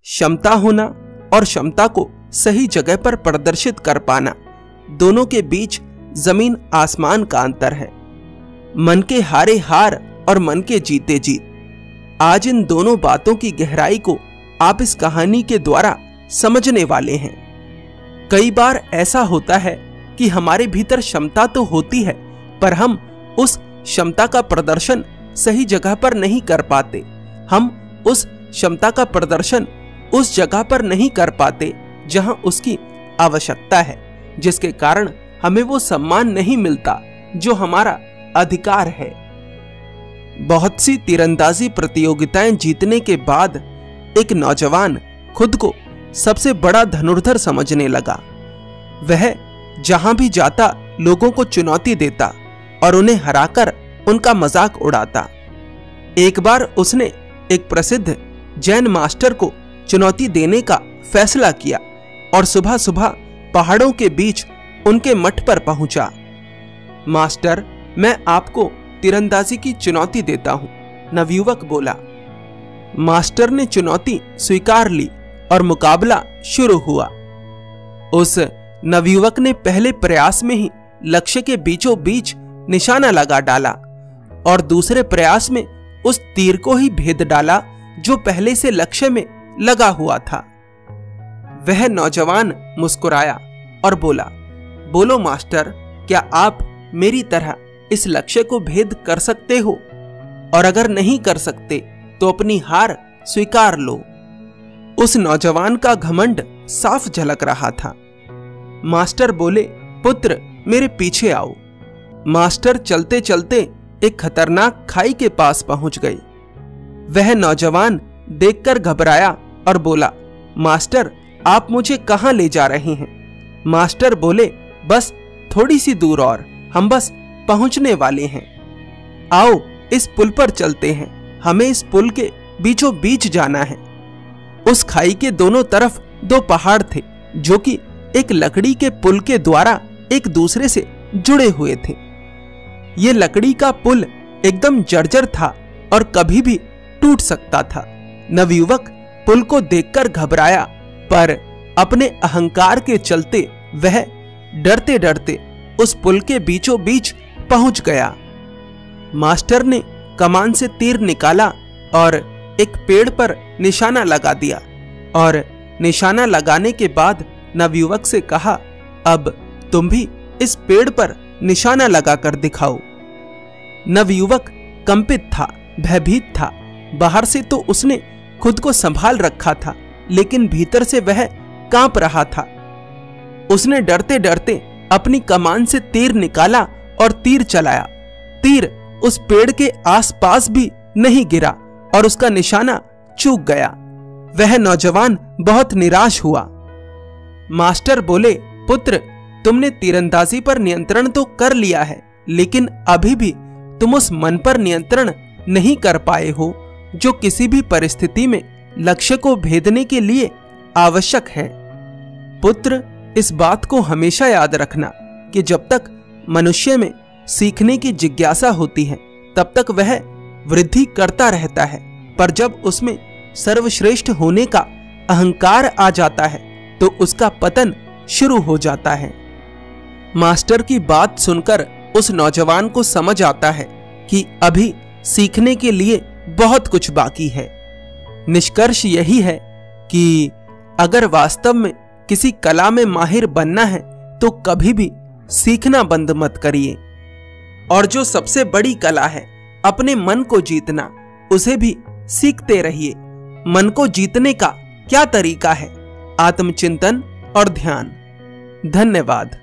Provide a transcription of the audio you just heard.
क्षमता होना और क्षमता को सही जगह पर प्रदर्शित कर पाना, दोनों के बीच जमीन आसमान का अंतर है। मन के हारे हार और मन के जीते जीत। आज इन दोनों बातों की गहराई को आप इस कहानी के द्वारा समझने वाले हैं। कई बार ऐसा होता है कि हमारे भीतर क्षमता तो होती है, पर हम उस क्षमता का प्रदर्शन सही जगह पर नहीं कर पाते। हम उस क्षमता का प्रदर्शन उस जगह पर नहीं कर पाते जहां उसकी आवश्यकता है, जिसके कारण हमें वो सम्मान नहीं मिलता जो हमारा अधिकार है। बहुत सी तीरंदाजी प्रतियोगिताएं जीतने के बाद एक नौजवान खुद को सबसे बड़ा धनुर्धर समझने लगा। वह जहां भी जाता लोगों को चुनौती देता और उन्हें हराकर उनका मजाक उड़ाता। एक बार उसने एक प्रसिद्ध जैन मास्टर को चुनौती देने का फैसला किया और सुबह सुबह पहाड़ों के बीच उनके मठ पर पहुंचा। मास्टर, मैं आपको तीरंदाजी की चुनौती देता हूं, नवयुवक बोला। मास्टर ने चुनौती स्वीकार ली और मुकाबला शुरू हुआ। उस नवयुवक ने पहले प्रयास में ही लक्ष्य के बीचों बीच निशाना लगा डाला और दूसरे प्रयास में उस तीर को ही भेद डाला जो पहले से लक्ष्य में लगा हुआ था। वह नौजवान मुस्कुराया और बोला, बोलो मास्टर, क्या आप मेरी तरह इस लक्ष्य को भेद कर सकते हो? और अगर नहीं कर सकते तो अपनी हार स्वीकार लो। उस नौजवान का घमंड साफ झलक रहा था। मास्टर बोले, पुत्र मेरे पीछे आओ। मास्टर चलते चलते एक खतरनाक खाई के पास पहुंच गए। वह नौजवान देखकर घबराया और बोला, मास्टर आप मुझे कहां ले जा रहे हैं? मास्टर बोले, बस थोड़ी सी दूर और, हम बस पहुंचने वाले हैं। आओ इस पुल पर चलते हैं, हमें इस पुल के बीचों बीच जाना है। उस खाई के दोनों तरफ दो पहाड़ थे जो कि एक लकड़ी के पुल के द्वारा एक दूसरे से जुड़े हुए थे। ये लकड़ी का पुल एकदम जर्जर था और कभी भी टूट सकता था। नवयुवक पुल को देखकर घबराया, पर अपने अहंकार के चलते वह डरते डरते उस पुल के बीचों बीच पहुंच गया। मास्टर ने कमान से तीर निकाला और एक पेड़ पर निशाना लगा दिया और निशाना लगाने के बाद नवयुवक से कहा, अब तुम भी इस पेड़ पर निशाना लगाकर दिखाओ। नवयुवक कंपित था, भयभीत था। बाहर से तो उसने खुद को संभाल रखा था, लेकिन भीतर से वह कांप रहा था। उसने डरते डरते अपनी कमान से तीर निकाला और तीर चलाया। तीर उस पेड़ के आसपास भी नहीं गिरा और उसका निशाना चूक गया। वह नौजवान बहुत निराश हुआ। मास्टर बोले, पुत्र तुमने तीरंदाजी पर नियंत्रण तो कर लिया है, लेकिन अभी भी तुम उस मन पर नियंत्रण नहीं कर पाए हो जो किसी भी परिस्थिति में लक्ष्य को भेदने के लिए आवश्यक है। पुत्र, इस बात को हमेशा याद रखना कि जब तक मनुष्य में सीखने की जिज्ञासा होती है तब तक वह वृद्धि करता रहता है, पर जब उसमें सर्वश्रेष्ठ होने का अहंकार आ जाता है तो उसका पतन शुरू हो जाता है। मास्टर की बात सुनकर उस नौजवान को समझ आता है कि अभी सीखने के लिए बहुत कुछ बाकी है। निष्कर्ष यही है कि अगर वास्तव में किसी कला में माहिर बनना है तो कभी भी सीखना बंद मत करिए। और जो सबसे बड़ी कला है, अपने मन को जीतना, उसे भी सीखते रहिए। मन को जीतने का क्या तरीका है? आत्मचिंतन और ध्यान। धन्यवाद।